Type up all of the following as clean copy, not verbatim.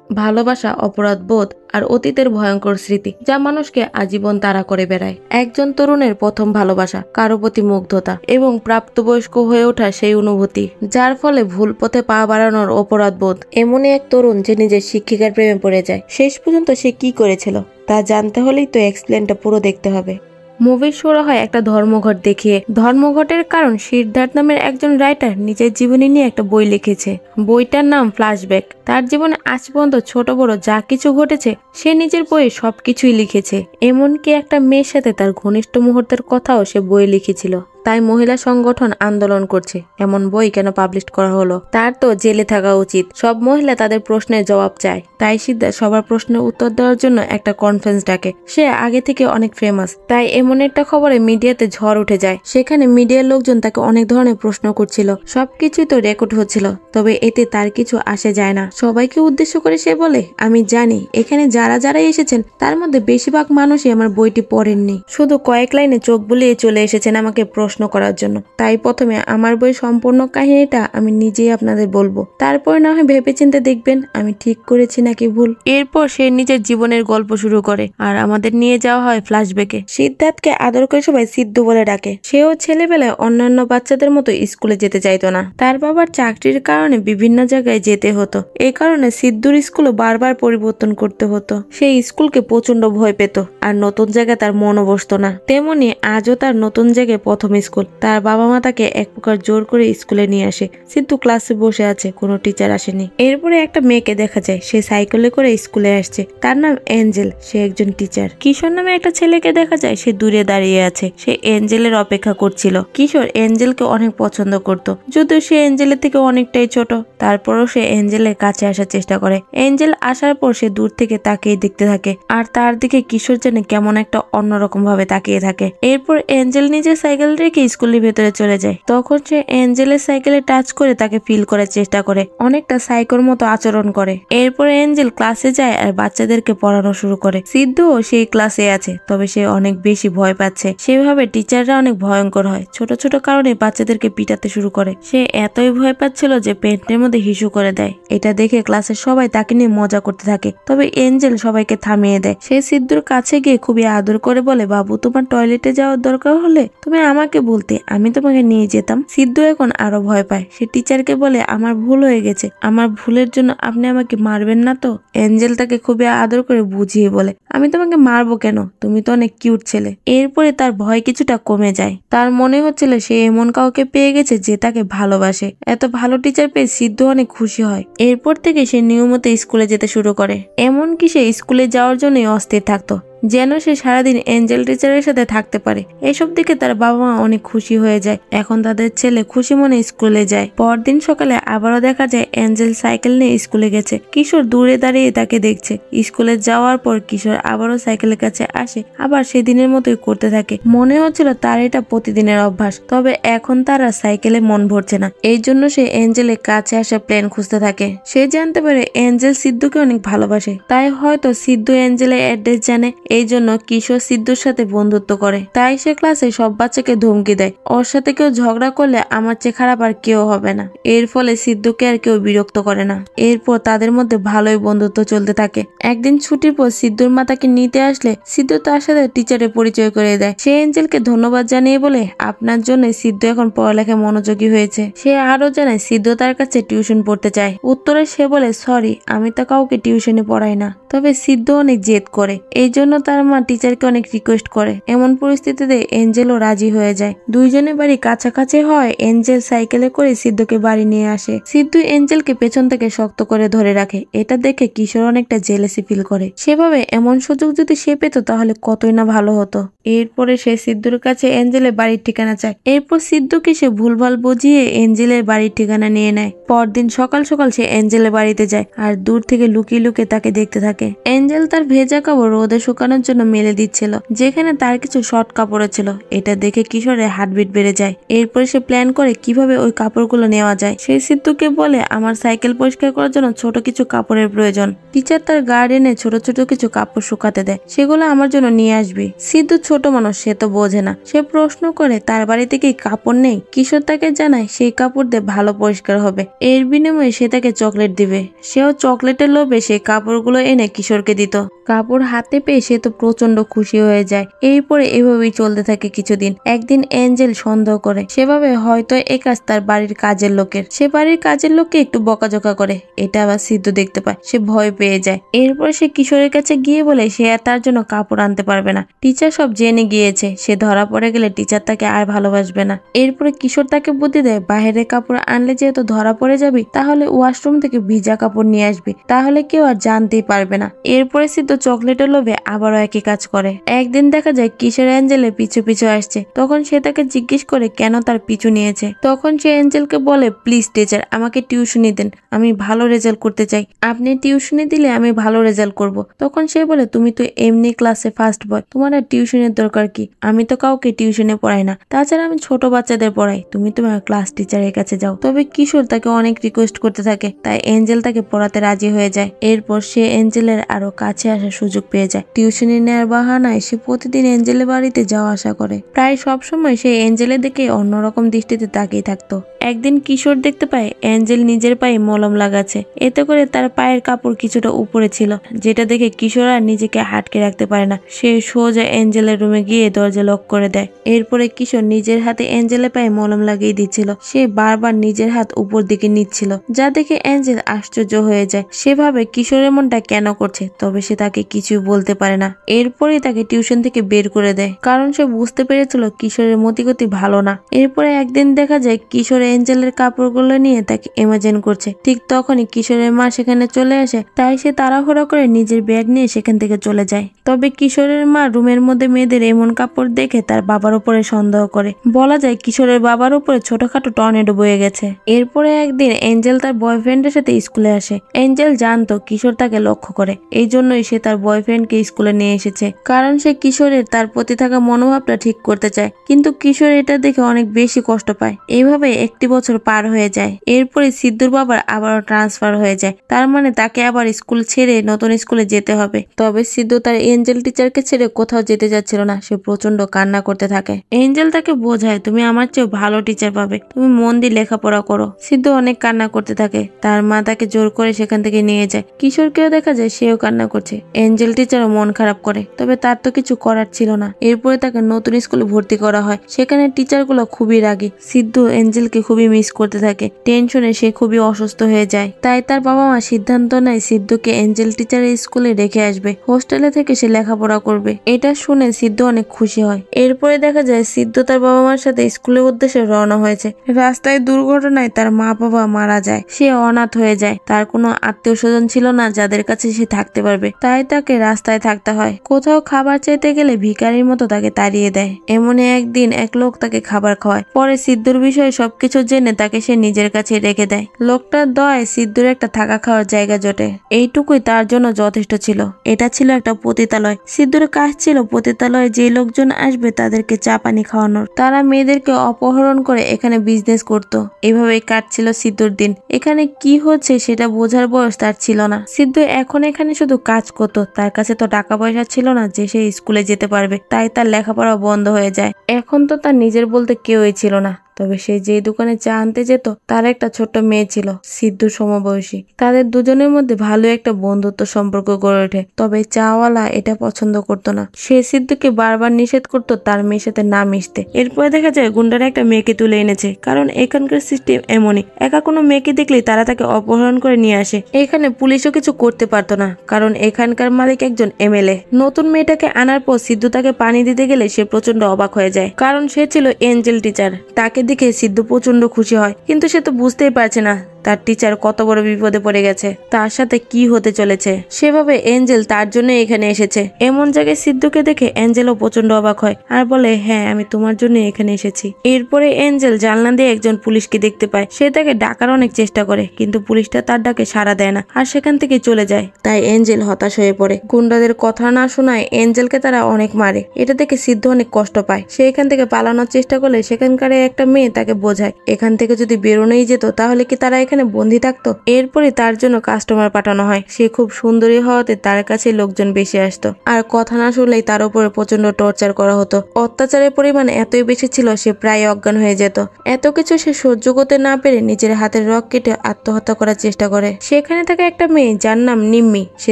ভালোবাসা, অপরাধ বোধ আর অতীতের ভয়ঙ্কর স্মৃতি যা মানুষকে আজীবন তাড়া করে বেড়ায়। একজন তরুণের প্রথম ভালোবাসা, কারো প্রতি মুগ্ধতা এবং প্রাপ্তবয়স্ক হয়ে ওঠা সেই অনুভূতি যার ফলে ভুল পথে পা বাড়ানোর অপরাধ বোধ। এমনই এক তরুণ যে নিজের শিক্ষিকার প্রেমে পড়ে যায়। শেষ পর্যন্ত সে কি করেছিল তা জানতে হলেই তো এক্সপ্লেনটা পুরো দেখতে হবে। মুভির শুরু হয় একটা ধর্মঘট দেখিয়ে। ধর্মঘটের কারণ সিদ্ধার্থ নামের একজন রাইটার নিজের জীবনী নিয়ে একটা বই লিখেছে। বইটার নাম ফ্ল্যাশব্যাক। তার জীবনে আজ পর্যন্ত ছোট বড় যা কিছু ঘটেছে সে নিজের বইয়ে সবকিছুই লিখেছে। এমনকি একটা মেয়ের সাথে তার ঘনিষ্ঠ মুহূর্তের কথাও সে বইয়ে লিখেছিল। তাই মহিলা সংগঠন আন্দোলন করছে এমন বই কেন পাবলিশ করা হলো, তার তো জেলে থাকা উচিত। সব মহিলা তাদের প্রশ্নের জবাব চায়। তাই সিদ্ধার্থ সবার প্রশ্নের উত্তর দেওয়ার জন্য একটা কনফারেন্স ডাকে। সে আগে থেকে অনেক ফেমাস, তাই এমন একটা খবরে মিডিয়াতে ঝড় উঠে যায়। সেখানে মিডিয়ার লোকজন তাকে অনেক ধরনের প্রশ্ন করছিল। সবকিছুই তো রেকর্ড হচ্ছিল, তবে এতে তার কিছু আসে যায় না। সবাইকে উদ্দেশ্য করে সে বলে, আমি জানি এখানে যারা যারা এসেছেন তার মধ্যে বেশিরভাগ মানুষই আমার বইটি পড়েননি, শুধু কয়েক লাইনে চোখ বুলিয়ে চলে এসেছেন আমাকে প্রশ্ন করার জন্য। তাই প্রথমে আমার বই সম্পূর্ণ কাহিনীটা আমি নিজেই আপনাদের বলবো, তারপর না হয় ভেবেচিন্তে দেখবেন আমি ঠিক করেছি নাকি ভুল। এরপর সে নিজের জীবনের গল্প শুরু করে আর আমাদের নিয়ে যাওয়া হয় ফ্ল্যাশব্যাকে। সিদ্ধার্থকে আদর করে সবাই সিদ্ধু বলে ডাকে। সেও ছেলেবেলায় অন্যান্য বাচ্চাদের মতো স্কুলে যেতে চাইতো না। তার বাবার চাকরির কারণে বিভিন্ন জায়গায় যেতে হতো। এই কারণে সিদ্ধুর স্কুলও বারবার পরিবর্তন করতে হতো। সেই স্কুলকে প্রচন্ড ভয় পেত আর নতুন জায়গায় তার মনও বসতো না। তেমনি আজও তার নতুন জায়গায় প্রথম স্কুল। তার বাবা মা তাকে এক প্রকার জোর করে স্কুলে নিয়ে আসে। সিদ্ধু ক্লাসে বসে আছে, কোনো টিচার আসেনি। এরপরে একটা মেয়েকে দেখা যায়, সে সাইকেলে করে স্কুলে আসছে। তার নাম এঞ্জেল, সে একজন টিচার। কিশোর নামে একটা ছেলেকে দেখা যায়, সে দূরে দাঁড়িয়ে আছে। সে এঞ্জেলের অপেক্ষা করছিল। কিশোর এঞ্জেলকে অনেক পছন্দ করত, যদিও সে এঞ্জেলের থেকে অনেকটাই ছোট। তারপরও সে এঞ্জেলের কাছে আসার চেষ্টা করে। এঞ্জেল আসার পর সে দূর থেকে তাকিয়ে দেখতে থাকে আর তার দিকে কিশোর যেন কেমন একটা অন্যরকম ভাবে তাকিয়ে থাকে। এরপর এঞ্জেল নিজের সাইকেল রেখে স্কুলের ভেতরে চলে যায়। তখন সে এঞ্জেলের সাইকেলে টাচ করে তাকে ফিল করার চেষ্টা করে, অনেকটা সাইকোর মতো আচরণ করে। এরপর এঞ্জেল ক্লাসে যায় আর বাচ্চাদেরকে পড়ানো শুরু করে। সিদ্ধুও সেই ক্লাসে আছে, তবে সে অনেক বেশি ভয় পাচ্ছে। সেভাবে টিচাররা অনেক ভয়ঙ্কর হয়, ছোট ছোট কারণে বাচ্চাদেরকে পিটাতে শুরু করে। সে এতই ভয় পাচ্ছিল যে পেন্টের মধ্যে হিসু করে দেয়। এটা দেখে ক্লাসের সবাই তাকে নিয়ে মজা করতে থাকে, তবে এঞ্জেল সবাইকে থামিয়ে দেয়। সে সিদ্ধুর কাছে গিয়ে খুবই আদর করে বলে, বাবু তোমার টয়লেটে যাওয়ার দরকার হলে তুমি আমাকে বলতে, আমি তোমাকে নিয়ে যেতাম। সিদ্ধু এখন আরো ভয় পায়। সে টিচারকে বলে, আমার ভুল হয়ে গেছে, আমার ভুলের জন্য আপনি আমাকে মারবেন না তো। এঞ্জেল তাকে খুবই আদর করে বুঝিয়ে বলে, আমি তোমাকে মারবো কেন, তুমি তো অনেক কিউট ছেলে। এরপরে তার ভয় কিছুটা কমে যায়। তার মনে হচ্ছিল সে এমন কাউকে পেয়ে গেছে যে তাকে ভালোবাসে। এত ভালো টিচার পেয়ে সিদ্ধু অনেক খুশি হয়। এরপর থেকে সে নিয়মিত স্কুলে যেতে শুরু করে। এমনকি সে স্কুলে যাওয়ার জন্যই অস্থির থাকতো, যেন সে সারাদিন এঞ্জেল টিচারের সাথে থাকতে পারে। এসব দিকে তার বাবা মা অনেক খুশি হয়ে যায়। এখন তাদের ছেলে খুশি মনে স্কুলে যায়। পরদিন সকালে আবারও দেখা যায় এঞ্জেল সাইকেল নিয়ে স্কুলে গেছে। কিশোর দূরে দাঁড়িয়ে তাকে দেখছে। স্কুলে যাওয়ার পর কিশোর আবারও সাইকেলের কাছে আসে, আবার সেদিনের মতোই করতে থাকে। মনে হচ্ছিল তার এটা প্রতিদিনের অভ্যাস, তবে এখন তারা সাইকেলে মন ভরছে না। এই জন্য সে এঞ্জেলের কাছে আসা প্ল্যান খুঁজতে থাকে। সে জানতে পারে এঞ্জেল সিদ্ধুকে অনেক ভালোবাসে, তাই হয়তো সিদ্ধু এঞ্জেলের অ্যাড্রেস জানে। এই জন্য কিশোর সিদ্ধুর সাথে বন্ধুত্ব করে। তাই সে ক্লাসে সব বাচ্চাকে ধমকি দেয়, ওর সাথে কেউ ঝগড়া করলে আমার চেয়ে খারাপ আর কেউ হবে না। এর ফলে সিদ্ধুকে আর কেউ বিরক্ত করে না। এরপর তাদের মধ্যে ভালোই বন্ধুত্ব চলতে থাকে। একদিন ছুটির পর সিদ্ধুর মা তাকে নিতে আসলে সিদ্ধু তার সাথে টিচারের পরিচয় করে দেয়। সে এঞ্জেলকে ধন্যবাদ জানিয়ে বলে, আপনার জন্য সিদ্ধু এখন পড়ালেখায় মনোযোগী হয়েছে। সে আরো জানায় সিদ্ধু তার কাছে টিউশন পড়তে চায়। উত্তরে সে বলে, সরি আমি তো কাউকে টিউশনে পড়াই না। তবে সিদ্ধু অনেক জেদ করে, এই জন্য তার মা টিচারকে অনেক রিকোয়েস্ট করে। এমন পরিস্থিতিতে এঞ্জেলও রাজি হয়ে যায়। দুইজনে বাড়ি কাছাকাছি হয়। এঞ্জেল সাইকেলে করে সিদ্ধুকে বাড়ি নিয়ে আসে। সিদ্ধু এঞ্জেলকে পেছন থেকে শক্ত করে ধরে রাখে। এটা দেখে কিশোর অনেকটা জেলেসি ফিল করে। সেভাবে এমন সুযোগ যদি সে পেত তাহলে কতই না ভালো হতো। এরপরে সে সিদ্ধুর কাছে এঞ্জেলের বাড়ির ঠিকানা চায়। এরপর সিদ্ধুকে সে ভুলভাল বুঝিয়ে এঞ্জেলের বাড়ির ঠিকানা নিয়ে নেয়। পরদিন সকাল সকাল সে এঞ্জেলের বাড়িতে যায় আর দূর থেকে লুকিয়ে লুকিয়ে তাকে দেখতে থাকে। এঞ্জেল তার ভেজা কাপড় রোদে শুকানো শুকানোর জন্য মেলে দিচ্ছিল, যেখানে তার কিছু শর্ট কাপড় ছিল। এটা দেখে কিশোরের হার্টবিট বেড়ে যায়। এরপরে সে প্ল্যান করে কিভাবে ওই কাপড়গুলো নেওয়া যায়। সে সিদ্ধুকে বলে, আমার সাইকেল পরিষ্কার করার জন্য ছোট কিছু কাপড়ের প্রয়োজন। টিচার তার গার্ডেনে ছোট ছোট কিছু কাপড় শুকাতে দেয়, সেগুলো আমার জন্য নিয়ে আসবি। সিদ্ধু ছোট মানুষ, সে তো বোঝে না। সে প্রশ্ন করে তার বাড়িতে কি কাপড় নেই। কিশোর তাকে জানায় সেই কাপড় দিয়ে ভালো পরিষ্কার হবে। এর বিনিময়ে সে তাকে চকলেট দিবে। সেও চকলেটের লোভে সেই কাপড়গুলো এনে কিশোরকে দিত। কাপড় হাতে পেয়ে সে তো প্রচন্ড খুশি হয়ে যায়। এরপরে এভাবেই চলতে থাকে কিছুদিন। একদিন এঞ্জেল সন্দেহ করে, সেভাবে হয়তো এ কাজ তার বাড়ির কাজের লোকের। সে বাড়ির কাজের লোককে একটু বকাঝকা করে। এটা আবার সিদ্ধু দেখতে পায়, সে ভয় পেয়ে যায়। এরপর সে কিশোরের কাছে গিয়ে বলে সে আর তার জন্য কাপড় আনতে পারবে না। টিচার সব জেনে গিয়েছে, সে ধরা পড়ে গেলে টিচার তাকে আর ভালোবাসবে না। এরপরে কিশোর তাকে বুদ্ধি দেয়, বাইরের কাপড় আনলে যেহেতু ধরা পড়ে যাবি, তাহলে ওয়াশরুম থেকে ভিজা কাপড় নিয়ে আসবি, তাহলে কেউ আর জানতেই পারবে না। এরপরে সিদ্ধু চকলেটের লোভে আবারও একই কাজ করে। একদিন দেখা যায় কিশোর এঞ্জেলের পিছু পিছু আসছে। তখন সে তাকে জিজ্ঞেস করে কেন তার পিছু নিয়েছে। তখন সে এঞ্জেলকে বলে, প্লিজ টিচার, আমাকে টিউশনি দেন, আমি ভালো রেজাল্ট করতে চাই। আপনি টিউশনি দিলে আমি ভালো রেজাল্ট করব। তখন সে বলে, তুমি তো এমনি ক্লাসে ফার্স্ট বয়, তোমার আর টিউশনের দরকার কি? আমি তো কাউকে টিউশনে পড়াই না, তাছাড়া আমি ছোট বাচ্চাদের পড়াই, তুমি তোমার ক্লাস টিচারের কাছে যাও। তবে কিশোর তাকে অনেক রিকোয়েস্ট করতে থাকে, তাই এঞ্জেল তাকে পড়াতে রাজি হয়ে যায়। এরপর সে এঞ্জেলের আরো কাছে আসার সুযোগ পেয়ে যায়। টিউশনি নেওয়ার বাহানায় সে প্রতিদিন এঞ্জেলের বাড়িতে যাওয়া আসা করে। প্রায় সবসময় সে এঞ্জেলের দিকে অন্যরকম দৃষ্টিতে তাকিয়ে থাকতো। একদিন কিশোর দেখতে পায় এঞ্জেল নিজের পায়ে মলম লাগাচ্ছে। এতে করে তার পায়ের কাপড় কিছুটা উপরে ছিল, যেটা দেখে কিশোর আর নিজেকে আটকে রাখতে পারে না। সে সোজা এঞ্জেলের রুমে গিয়ে দরজা লক করে দেয়। এরপরে কিশোর নিজের হাতে এঞ্জেলের পায়ে মলম লাগিয়ে দিচ্ছিল। সে বারবার নিজের হাত উপর দিকে নিচ্ছিল, যা দেখে এঞ্জেল আশ্চর্য হয়ে যায়। সেভাবে কিশোরের মনটা কেন করছে, তবে সে তাকে কিছুই বলতে পারে না। এরপরে তাকে টিউশন থেকে বের করে দেয়, কারণ সে বুঝতে পেরেছিল কিশোরের মতিগতি ভালো না। এরপরে একদিন দেখা যায় কিশোর এঞ্জেলের কাপড়গুলো নিয়ে তাকে ইমাজিন করছে। ঠিক তখনই কিশোরের মা সেখানে চলে আসে, তাই সে তাড়াহুড়ো করে নিজের ব্যাগ নিয়ে সেখান থেকে চলে যায়। তবে কিশোরের মা রুমের মধ্যে মেয়েদের এমন কাপড় দেখে তার বাবার উপরে সন্দেহ করে। বলা যায় কিশোরের বাবার উপরে ছোটখাটো টর্নেডো বয়ে গেছে। এরপরে একদিন এঞ্জেল তার বয়ফ্রেন্ডের সাথে স্কুলে আসে। এঞ্জেল জানতো কিশোর তাকে লক্ষ্য করে, এই জন্যই সে তার বয়ফ্রেন্ডকে স্কুলে নিয়ে এসেছে, কারণ সে কিশোরের তার প্রতি থাকা মনোভাবটা ঠিক করতে চায়। কিন্তু কিশোর এটা দেখে অনেক বেশি কষ্ট পায়। এইভাবে একটি বছর পার হয়ে যায়। এরপরে সিদ্ধুর বাবার আবারও ট্রান্সফার হয়ে যায়, তার মানে তাকে আবার স্কুল ছেড়ে নতুন স্কুলে যেতে হবে। তবে সিদ্ধু তার এঞ্জেল টিচারকে ছেড়ে কোথাও যেতে যাচ্ছিল না। সে প্রচন্ড কান্না করতে থাকে। এঞ্জেল তাকে বোঝায়, তুমি আমার চেয়ে ভালো টিচার পাবে, তুমি মন দিয়ে লেখাপড়া করো। সিদ্ধু অনেক কান্না করতে থাকে। তার মা তাকে জোর করে সেখান থেকে নিয়ে যায়। কিশোরকেও দেখা যায় সেও কান্না করছে। এঞ্জেল টিচারও মন খারাপ করে, তবে তার তো কিছু করার ছিল না। এরপরে তাকে নতুন স্কুলে ভর্তি করা হয়। সেখানে টিচারগুলো খুবই রাগী। সিদ্ধু এঞ্জেলকে খুবই মিস করতে থাকে। টেনশনে সে খুবই অসুস্থ হয়ে যায়। তাই তার বাবা মা সিদ্ধান্ত নেয় সিদ্ধুকে এঞ্জেল টিচারের স্কুলে রেখে আসবে, হোস্টেলে থেকে সে লেখাপড়া করবে। এটা শুনে সিদ্ধু অনেক খুশি হয়। এরপরে দেখা যায় সিদ্ধু তার বাবা মার সাথে স্কুলের উদ্দেশ্যে রওনা হয়েছে। রাস্তায় দুর্ঘটনায় তার মা বাবা মারা যায়। সে অনাথ হয়ে যায়। তার কোনো আত্মীয় স্বজন ছিল না যাদের কাছে সে থাকতে পারবে, তাই তাকে রাস্তায় থাকতে হয়। কোথাও খাবার চাইতে গেলে ভিখারির মতো তাকে তাড়িয়ে দেয়। এমনই একদিন এক লোক তাকে খাবার খাওয়ায়। পরে সিদ্ধুর বিষয়ে সবকিছু জেনে তাকে সে নিজের কাছে রেখে দেয়। লোকটার দয়ায় সিদ্ধুর একটা থাকা খাওয়ার জায়গা জোটে। এইটুকুই তার জন্য যথেষ্ট ছিল। এটা ছিল একটা পতিতালয়। সিদ্ধুর কাজ ছিল পতিতালয়ে যে লোকজন আসবে তাদেরকে চা পানি খাওয়ানোর। তারা মেয়েদেরকে অপহরণ করে এখানে বিজনেস করত। এভাবেই কাটছিল সিদ্ধুর দিন। এখানে কি হচ্ছে সেটা বোঝার বয়স তার ছিল না। সিদ্ধু এখন এখানে শুধু কাজ করতো। তার কাছে তো টাকা পয়সা ছিল না যে সে স্কুলে যেতে পারবে, তাই তার লেখাপড়া বন্ধ হয়ে যায়। এখন তো তার নিজের বলতে কেউই ছিল না। তবে সে যে দোকানে চা আনতে যেত তার একটা ছোট্ট মেয়ে ছিল, সিদ্ধু সমবয়সী। তাদের দুজনের মধ্যে ভালো একটা বন্ধুত্ব সম্পর্ক গড়ে ওঠে। তবে চাওয়ালা এটা পছন্দ করতো না। সে সিদ্ধুকে বারবার নিষেধ করতো তার মেয়ের সাথে না মিশতে। এরপরে দেখা যায় গুন্ডারা একটা মেয়েকে তুলে এনেছে, কারণ এখানকার সিস্টেম এমনই, একা কোনো মেয়েকে দেখলেই তারা তাকে অপহরণ করে নিয়ে আসে। এখানে পুলিশও কিছু করতে পারতো না, কারণ এখানকার মালিক একজন এমএলএ। নতুন মেয়েটাকে আনার পর সিদ্ধু তাকে পানি দিতে গেলে সে প্রচন্ড অবাক হয়ে যায়, কারণ সে ছিল এঞ্জেল টিচার। তাকে দেখে সিদ্ধু প্রচন্ড খুশি হয়, কিন্তু সে তো বুঝতেই পারছে না তার টিচার কত বড় বিপদে পড়ে গেছে, তার সাথে কি হতে চলেছে। সেভাবে এঞ্জেল তার জন্য এখানে এসেছে। এমন জায়গায় সিদ্ধুকে দেখে এঞ্জেলও প্রচন্ড অবাক হয় আর বলে, হ্যাঁ আমি তোমার জন্য এখানে এসেছি। এরপরে এঞ্জেল জানলা দিয়ে একজন পুলিশকে দেখতে পায়। সে তাকে ডাকার অনেক চেষ্টা করে, কিন্তু পুলিশটা তার ডাকে সাড়া দেয় না আর সেখান থেকে চলে যায়। তাই এঞ্জেল হতাশ হয়ে পড়ে। গুন্ডাদের কথা না শোনায় এঞ্জেলকে তারা অনেক মারে। এটা দেখে সিদ্ধু অনেক কষ্ট পায়। সে এখান থেকে পালানোর চেষ্টা করলে সেখানকার একটা মেয়ে তাকে বোঝায় এখান থেকে যদি বেরোনোই যেত তাহলে কি তারা এখানে বন্দি থাকতো। এরপরে তার জন্য কাস্টমার পাঠানো হয়। সে খুব সুন্দরী হওয়াতে তার কাছে লোকজন বেশি আসতো আর কথা না শুনলেই তার উপরে প্রচন্ড টর্চার করা হতো। অত্যাচারের পরিমাণ এতই বেশি ছিল সে প্রায় অজ্ঞান হয়ে যেত। এত কিছু সে সহ্য করতে না পেরে নিজের হাতের রক কেটে আত্মহত্যা করার চেষ্টা করে। সেখানে থাকে একটা মেয়ে যার নাম নিম্মি। সে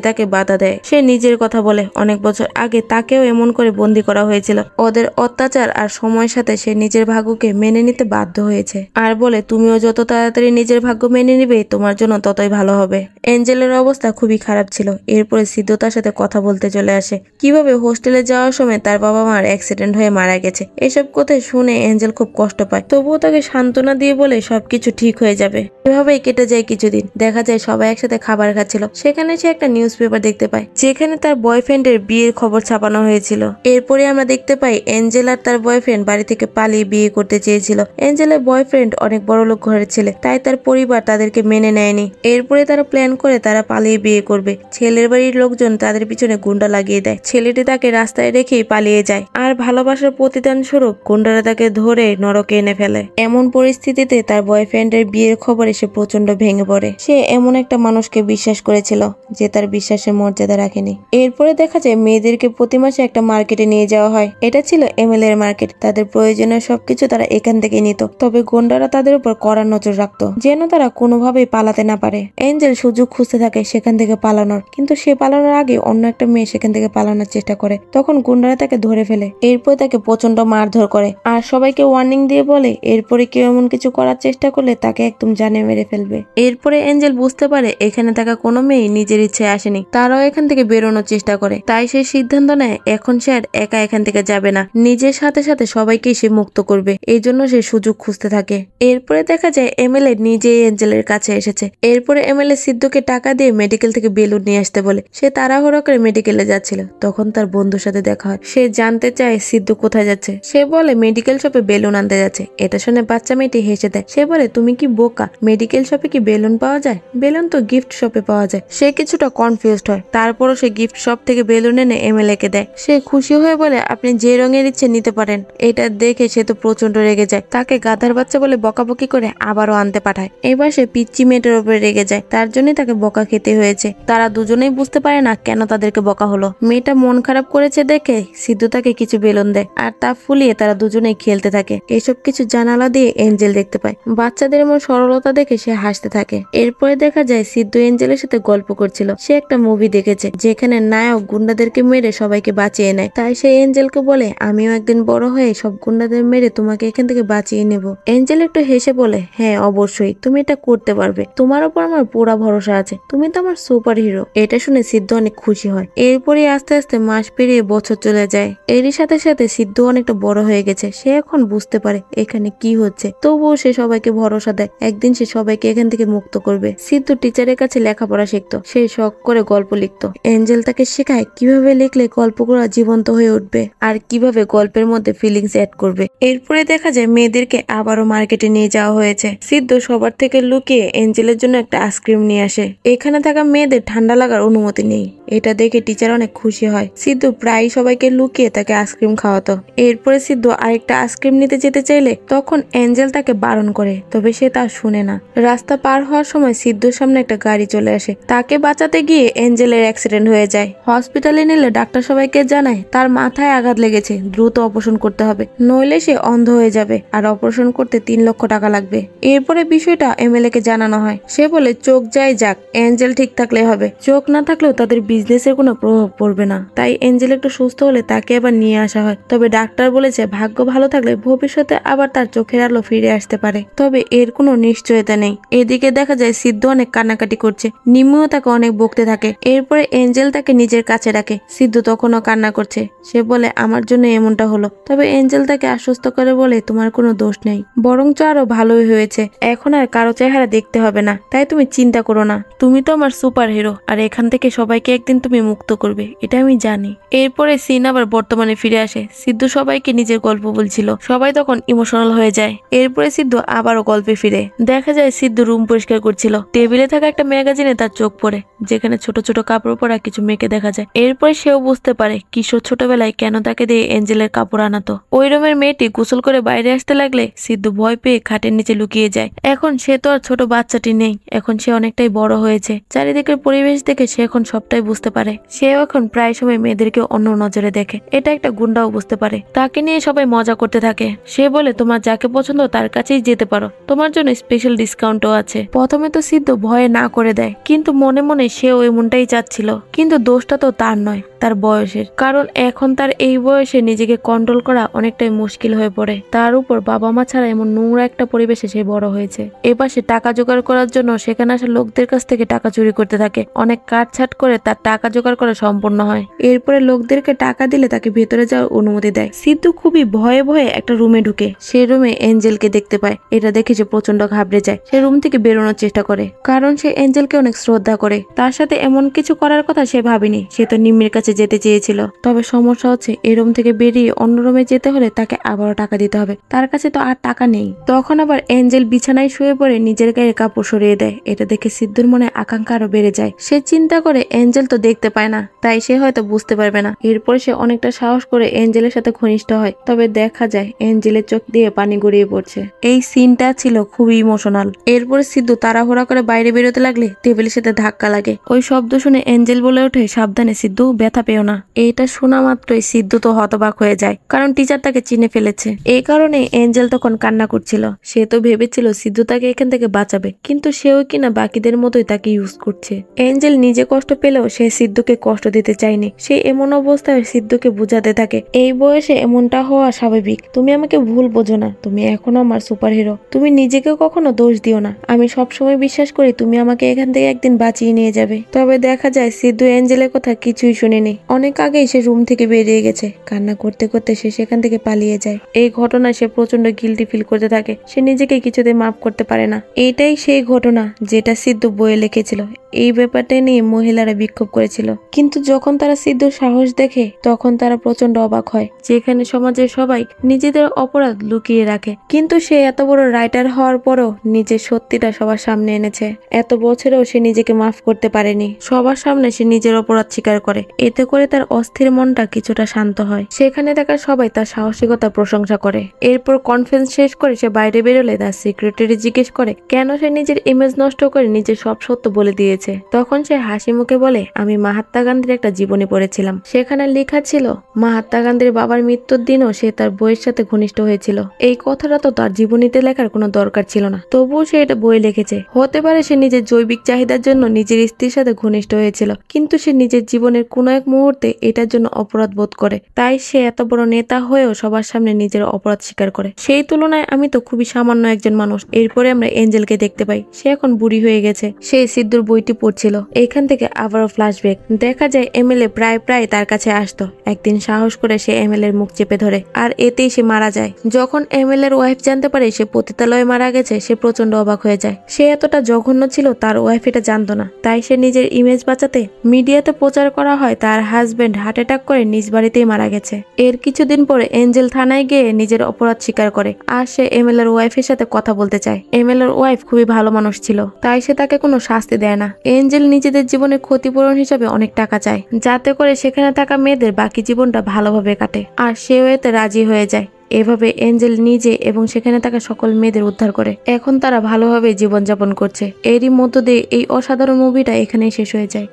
তাকে বাধা দেয়। সে নিজের কথা বলে অনেক বছর আগে তাকেও এমন করে বন্দি করা হয়েছিল। ওদের অত্যাচার আর সময়ের সাথে সে নিজের ভাগ্যকে মেনে নিতে বাধ্য হয়েছে আর বলে তুমিও যত তাড়াতাড়ি নিজের ভাগ্য মেনে নিবে তোমার জন্য ততই ভালো হবে। এঞ্জেলের অবস্থা খুবই খারাপ ছিল। এরপরে সিদ্ধু তার সাথে কথা বলতে চলে আসে কিভাবে হোস্টেলে যাওয়ার সময় তার বাবা মার অ্যাক্সিডেন্ট হয়ে মারা গেছে। এসব কথা শুনে এঞ্জেল খুব কষ্ট পায়, তবুও তাকে সান্ত্বনা দিয়ে বলে সবকিছু ঠিক হয়ে যাবে। এভাবেই কেটে যায় কিছুদিন। দেখা যায় সবাই একসাথে খাবার খাচ্ছিল। সেখানে সে একটা নিউজ পেপার দেখতে পায় যেখানে তার বয়ফ্রেন্ডের বিয়ের খবর ছাপানো হয়েছিল। এরপরে আমরা দেখতে পাই এঞ্জেল আর তার বয়ফ্রেন্ড বাড়ি থেকে পালিয়ে বিয়ে করতে চেয়েছিল। এঞ্জেলের বয়ফ্রেন্ড অনেক বড় লোক ঘরের ছেলে, তাই তার পরিবার তাদেরকে মেনে নেয়নি। এরপরে তারা প্ল্যান করে তারা পালিয়ে বিয়ে করবে। ছেলের বাড়ির লোকজন তাদের পিছনে গুন্ডা লাগিয়ে দেয়। ছেলেটি তাকে রাস্তায় রেখেই পালিয়ে যায় আর ভালোবাসার প্রতিদান স্বরূপ গুন্ডারা তাকে ধরে নরকে এনে ফেলে। এমন পরিস্থিতিতে তার বয়ফ্রেন্ডের বিয়ের খবরে সে প্রচন্ড ভেঙে পড়ে। সে এমন একটা মানুষকে বিশ্বাস করেছিল যে তার বিশ্বাসের মর্যাদা রাখেনি। এরপরে দেখা যায় মেয়েদেরকে প্রতি মাসে একটা মার্কেটে নিয়ে যাওয়া হয়। এটা ছিল এমএল এর মার্কেট। তাদের প্রয়োজনীয় সবকিছু তারা এখান থেকে নিত, তবে গুন্ডারা তাদের উপর কড়া নজর রাখতো যেন তারা কোনোভাবেই পালাতে না পারে। এঞ্জেল সুযোগ খুঁজতে থাকে সেখান থেকে পালানোর, কিন্তু সে পালানোর আগে অন্য একটা মেয়ে সেখান থেকে পালানোর চেষ্টা করে। তখন গুন্ডারা তাকে ধরে ফেলে। এরপর তাকে প্রচন্ড মারধর করে আর সবাইকে ওয়ার্নিং দিয়ে বলে এরপরে কেউ এমন কিছু করার চেষ্টা করলে তাকে একদম জানে মেরে ফেলবে। এরপরে এঞ্জেল বুঝতে পারে এখানে থাকা কোনো মেয়ে নিজের ইচ্ছে আসেনি, তারাও এখান থেকে বেরোনোর চেষ্টা করে। তাই সে সিদ্ধান্ত নেয় এখন সে আর একা এখান থেকে যাবে না, নিজের সাথে সাথে সবাইকে সে মুক্ত করবে। এই জন্য সে সুযোগ খুঁজতে থাকে। এরপরে দেখা যায় এমএলএ নিজেই এঞ্জেলের কাছে এসেছে। এরপরে এমএলএ সিদ্ধুকে টাকা দিয়ে মেডিকেল থেকে বেলুন নিয়ে আসতে বলে। সে তাড়াহুড়ো করে মেডিকেলে যাচ্ছিল, তখন তার বন্ধুর সাথে দেখা হয়। সে জানতে চায় সিদ্ধু কোথায় যাচ্ছে। সে বলে মেডিকেল শপে বেলুন আনতে যাচ্ছে। এটা শুনে বাচ্চা মেয়েটি হেসে দেয়। সে বলে তুমি কি বোকা, মেডিকেল শপে কি বেলুন পাওয়া যায়? বেলুন তো গিফট শপে পাওয়া যায়। সে কিছুটা কনফিউজড হয়। তারপরও সে গিফট শপ থেকে বেলুন এনে এমএলএ কে দেয়। সে খুশি হয়ে বলে আপনি যে রঙের ইচ্ছে নিতে পারেন। এটা দেখে সে তো প্রচন্ড রেগে যায়। তাকে গাধার বাচ্চা বলে বকাবকি করে আবারও আনতে পাঠায়। এবার সে পিচ্চি মেয়েটার উপরে রেগে যায়। তার জন্যই তাকে বকা খেতে হয়েছে। তারা দুজনেই বুঝতে পারে না কেন তাদেরকে বকা হলো। মেয়েটা মন খারাপ করেছে দেখে সিদ্ধু তাকে কিছু বেলুন দেয় আর তা ফুলিয়ে তারা দুজনেই খেলতে থাকে। এসব কিছু জানালা দিয়ে এঞ্জেল দেখতে পায়। বাচ্চাদের এমন সরলতা দেখে সে হাসতে থাকে। এরপরে দেখা যায় সিদ্ধু এঞ্জেলের সাথে গল্প করছিল। সে একটা মুভি দেখেছে যেখানে নায়ক গুন্ডাদেরকে মেরে সবাইকে বাঁচিয়ে নেয়। তাই সে এঞ্জেলকে বলে আমিও একদিন বড় হয়ে সব গুন্ডাদের মেরে তোমাকে এখান থেকে বাঁচিয়ে নেব। এঞ্জেল একটু হেসে বলে হ্যাঁ অবশ্যই, তুমি এটা করতে পারবে। তোমার উপর আমার পুরা ভরসা আছে। তুমি তো আমার সুপার হিরো। এটা শুনে সিদ্ধু অনেক খুশি হয়। এরপরে আস্তে আস্তে মাস পেরিয়ে বছর চলে যায়। এরই সাথে সাথে সিদ্ধু অনেকটা বড় হয়ে গেছে। সে এখন বুঝতে পারে এখানে কি হচ্ছে, তবুও সে সবাইকে ভরসা দেয় একদিন সে সবাইকে এখান থেকে মুক্ত করবে। সিদ্ধু টিচারের কাছে লেখাপড়া শিখতো। সে শখ করে গল্প লিখতো। এঞ্জেল তাকে শেখায় কিভাবে লিখলে গল্পগুলো জীবন্ত হয়ে উঠবে আর কিভাবে গল্পের মধ্যে ফিলিংস অ্যাড করবে। এরপরে দেখা যায় মেয়েদেরকে আবারও মার্কেটে নিয়ে যাওয়া হয়েছে। সিদ্ধু সবার থেকে লুকিয়ে এঞ্জেলের জন্য একটা আইসক্রিম নিয়ে আসে। এখানে থাকা মেয়েদের ঠান্ডা লাগার অনুমতি নেই। এটা দেখে টিচার অনেক খুশি হয়। সিদ্ধু প্রায় সবাইকে লুকিয়ে তাকে আইসক্রিম খাওয়াতো। এরপরে সিদ্ধু আরেকটা আইসক্রিম নিতে যেতে চাইলে তখন এঞ্জেল তাকে বারণ করে, তবে সে তা শুনে না। রাস্তা পার হওয়ার সময় সিদ্ধুর সামনে একটা গাড়ি চলে আসে। তাকে বাঁচাতে গিয়ে এঞ্জেলের অ্যাক্সিডেন্ট হয়ে যায়। হসপিটালে নিলে ডাক্তার সবাইকে জানায় তার মাথায় আঘাত লেগেছে, দ্রুত অপারেশন করতে হবে, নইলে সে অন্ধ হয়ে যাবে আর অপারেশন করতে 3 লক্ষ টাকা লাগবে। এরপরে বিষয়টা এমএলএ কে জানানো হয়। সে বলে চোখ যাই যাক, এঞ্জেল ঠিক থাকলে হবে। চোখ না থাকলেও তাদের বিজনেসের কোনো প্রভাব পড়বে না। তাই এঞ্জেল একটু সুস্থ হলে তাকে আবার নিয়ে আসা হয়। তবে ডাক্তার বলেছে ভাগ্য ভালো থাকলে ভবিষ্যতে আবার তার চোখের আলো ফিরে আসতে পারে, তবে এর কোনো নিশ্চয়তা নেই। এদিকে দেখা যায় সিদ্ধু অনেক কান্নাকাটি করছে। নিম্মিও তাকে অনেক বকতে থাকে। এরপরে এঞ্জেল তাকে নিজের কাছে রাখে। সিদ্ধু তখনও কান্না করছে। সে বলে আমার জন্য এমনটা হলো। তবে এঞ্জেল তাকে আশ্বস্ত করে বলে তোমার কোনো দোষ নেই, বরঞ্চ আরো ভালোই হয়েছে। এখন আর কারো চেহারা দেখতে হবে না, তাই তুমি চিন্তা করো না। তুমি তো আমার সুপার হিরো, আর এখান থেকে সবাইকে একদিন তুমি মুক্ত করবে, এটা আমি জানি। এরপরে সিন আবার বর্তমানে ফিরে আসে। সিদ্ধু সবাইকে নিজের গল্প বলছিল, সবাই তখন ইমোশনাল হয়ে যায়। এরপরে সিদ্ধু আবারও গল্পে ফিরে। দেখা যায় সিদ্ধু রুম পরিষ্কার করছিল। টেবিলে থাকা একটা ম্যাগাজিনে তার চোখ পড়ে, যেখানে ছোট ছোট কাপড় পরা কিছু মেয়েকে দেখা যায়। এরপরে সেও বুঝতে পারে কিশোর ছোটবেলায় কেন তাকে দিয়ে এঞ্জেলের কাপড় আনাতো। ওই রুমের মেয়েটি গোসল করে বাইরে আসতে লাগলে সিদ্ধু ভয় পেয়ে খাটের নিচে লুকিয়ে যায়। এখন সে তো আর ছোট বাচ্চাটি নেই, এখন সে অনেকটাই বড় হয়েছে। চারিদিকের পরিবেশ দেখে সে এখন সবটাই বুঝতে পারে। সেও এখন প্রায় সময় মেয়েদেরকে অন্য নজরে দেখে। এটা একটা গুন্ডাও বুঝতে পারে। তাকে নিয়ে সবাই মজা করতে থাকে। সে বলে তোমার যাকে পছন্দ তার কাছেই যেতে পারো, তোমার জন্য স্পেশাল ডিসকাউন্টও আছে। প্রথমে তো সিদ্ধ ভয়ে না করে দেয়, কিন্তু মনে মনে সেও এমনটাই চাচ্ছিল। কিন্তু দোষটা তো তার নয়, তার বয়সের। কারণ এখন তার এই বয়সে নিজেকে কন্ট্রোল করা অনেকটাই মুশকিল হয়ে পড়ে। তার উপর বাবা মা ছাড়া এমন নোংরা একটা পরিবেশে সে বড় হয়েছে। এবার সে টাকা জোগাড় করার জন্য সেখানে আসা লোকদের কাছ থেকে টাকা চুরি করতে থাকে। অনেক কাটছাট করে তার টাকা জোগাড় করা সম্পূর্ণ হয়। এরপরে লোকদেরকে টাকা দিলে তাকে ভেতরে যাওয়ার অনুমতি দেয়। সিদ্ধু খুবই ভয়ে ভয়ে একটা রুমে ঢুকে। সে রুমে এঞ্জেলকে দেখতে পায়। এটা দেখে সে প্রচন্ড ঘাবড়ে যায়। সে রুম থেকে বেরোনোর চেষ্টা করে, কারণ সে এঞ্জেলকে অনেক শ্রদ্ধা করে। তার সাথে এমন কিছু করার কথা সে ভাবেনি। সে তো নিম্মির কাছে যেতে চেয়েছিল। তবে সমস্যা হচ্ছে এই রুম থেকে বেরিয়ে অন্য রুমে যেতে হলে তাকে আবারও টাকা দিতে হবে। তার কাছে তো আর টাকা নেই। তখন আবার এঞ্জেল বিছানায় শুয়ে পড়ে নিজের গায়ে কাপড় সরিয়ে দেয়। এটা দেখে সিদ্ধুর মনে আকাঙ্ক্ষা আরো বেড়ে যায়। সে চিন্তা করে এঞ্জেল তো দেখতে পায় না, তাই সে হয়তো বুঝতে পারবে না। এরপর সে অনেকটা সাহস করে এঞ্জেলের সাথে ঘনিষ্ঠ হয়। তবে দেখা যায় এঞ্জেলের চোখ দিয়ে পানি গড়িয়ে পড়ছে। এই সিনটা ছিল খুবই ইমোশনাল। এরপরে সিদ্ধু তাড়াহুড়া করে বাইরে বেরোতে লাগলে টেবিলের সাথে ধাক্কা লাগে। ওই শব্দ শুনে এঞ্জেল বলে ওঠে, সাবধানে সিদ্ধু, ব্যথা পেও না। এইটা শোনা মাত্রই সিদ্ধু তো হতবাক হয়ে যায়, কারণ টিচার তাকে চিনে ফেলেছে। এই কারণে এঞ্জেল তখন কান্না করছিল। সে তো ভেবেছিল সিদ্ধু তাকে এখান থেকে বাঁচাবে, কিন্তু সেও কিনা বাকিদের মতোই তাকে ইউজ করছে। এঞ্জেল নিজে কষ্ট পেলেও সে সিদ্ধুকে কষ্ট দিতে চায়নি। সে এমন অবস্থায় সিদ্ধুকে বুঝাতে থাকে, এই বয়সে এমনটা হওয়া স্বাভাবিক। তুমি আমাকে ভুল বোঝো না, তুমি এখনো আমার সুপার হিরো। তুমি নিজেকে কখনো দোষ দিও না। আমি সবসময় বিশ্বাস করি তুমি আমাকে এখান থেকে একদিন বাঁচিয়ে নিয়ে যাবে। তবে দেখা যায় সিদ্ধু এঞ্জেলের কথা কিছুই শুনেনি। অনেক আগেই সে রুম থেকে বেরিয়ে গেছে। কান্না করতে করতে সে সেখান থেকে পালিয়ে যায়। এই ঘটনায় সে প্রচন্ড গিল্টি ফিল করতে থাকে। সে নিজেকে কিছুতে মাফ করতে পারে না। এইটাই সেই ঘটনা যেটা সিদ্ধু বইয়ে লিখেছিল। এই ব্যাপারটা নিয়ে মহিলারা বিক্ষোভ করেছিল, কিন্তু যখন তারা সিদ্ধুর সাহস দেখে তখন তারা প্রচন্ড অবাক হয়। যেখানে সমাজের সবাই নিজেদের অপরাধ লুকিয়ে রাখে, কিন্তু সে এত বড় রাইটার হওয়ার পরও নিজের সত্যিটা সবার সামনে এনেছে। এত বছরেও সে নিজেকে মাফ করতে পারেনি। সবার সামনে সে নিজের অপরাধ স্বীকার করে। এতে করে তার অস্থির মনটা কিছুটা শান্ত হয়। সেখানে থাকা সবাই তার সাহসিকতা প্রশংসা করে। এরপর কনফারেন্স শেষ করে সে বাইরে বেরোলে তার সেক্রেটারি জিজ্ঞেস করে কেন সে নিজের ইমেজ নষ্ট করে নিজের সব সত্য বলে দিয়েছে। তখন সে হাসি মুখে বলে, আমি মহাত্মা গান্ধীর একটা জীবনী পড়েছিলাম। সেখানে লেখা ছিল মহাত্মা গান্ধীর বাবার মৃত্যুর দিনও সে তার বইয়ের সাথে ঘনিষ্ঠ হয়েছিল। এই কথাটা তো তার জীবনীতে লেখার কোনো দরকার ছিল না, তবুও সে এটা বই লিখেছে। হতে পারে সে নিজের জৈবিক চাহিদার জন্য নিজের স্ত্রীর সাথে ঘনিষ্ঠ হয়েছিল, কিন্তু সে নিজের জীবনের কোনো এক মুহূর্তে এটার জন্য অপরাধ বোধ করে। তাই সে এত বড় নেতা হয়েও সবার সামনে নিজের অপরাধ স্বীকার করে। সেই তুলনায় আমি তো খুবই সামান্য একজন মানুষ। এরপরে আমরা এঞ্জেলকে দেখতে পাই। সে এখন বুড়ি হয়ে গেছে। সে সিদ্ধুর বইটি পড়ছিল। এখান থেকে আবারও ফ্ল্যাশব্যাক। দেখা যায় এমএলএ প্রায় তার কাছে আসতো। একদিন সাহস করে সে এমএলএ এর মুখ চেপে ধরে, আর এতেই সে মারা যায়। যখন এমএলএ এর ওয়াইফ জানতে পারে সে পতিতালয়ে মারা গেছে, সে প্রচন্ড অবাক হয়ে যায়। সে এতটা জঘন্য ছিল তার ওয়াইফ এটা জানতো না। তাই সে নিজের ইমেজ বাঁচাতে মিডিয়াতে প্রচার করা হয় তার হাজবেন্ড হার্ট অ্যাটাক করে নিজ বাড়িতেই মারা গেছে। এর কিছুদিন পরে এঞ্জেল থানায় গিয়ে নিজের অপরাধ স্বীকার করে, আর সে এমএলএ এর ওয়াইফের সাথে কথা বলতে চায়। এমএলএ এর ওয়াইফ খুবই ভালো মানুষ ছিল, তাই সে তাকে কোনো শাস্তি দেয় না। এঞ্জেল নিজেদের জীবনের ক্ষতিপূরণ হিসাবে অনেক টাকা চায়, যাতে করে সেখানে থাকা মেয়েদের বাকি জীবনটা ভালোভাবে কাটে, আর সেও এতে রাজি হয়ে যায়। এভাবে এঞ্জেল নিজে এবং সেখানে থাকা সকল মেয়েদের উদ্ধার করে। এখন তারা ভালোভাবে জীবনযাপন করছে। এরই মধ্য দিয়ে এই অসাধারণ মুভিটা এখানেই শেষ হয়ে যায়।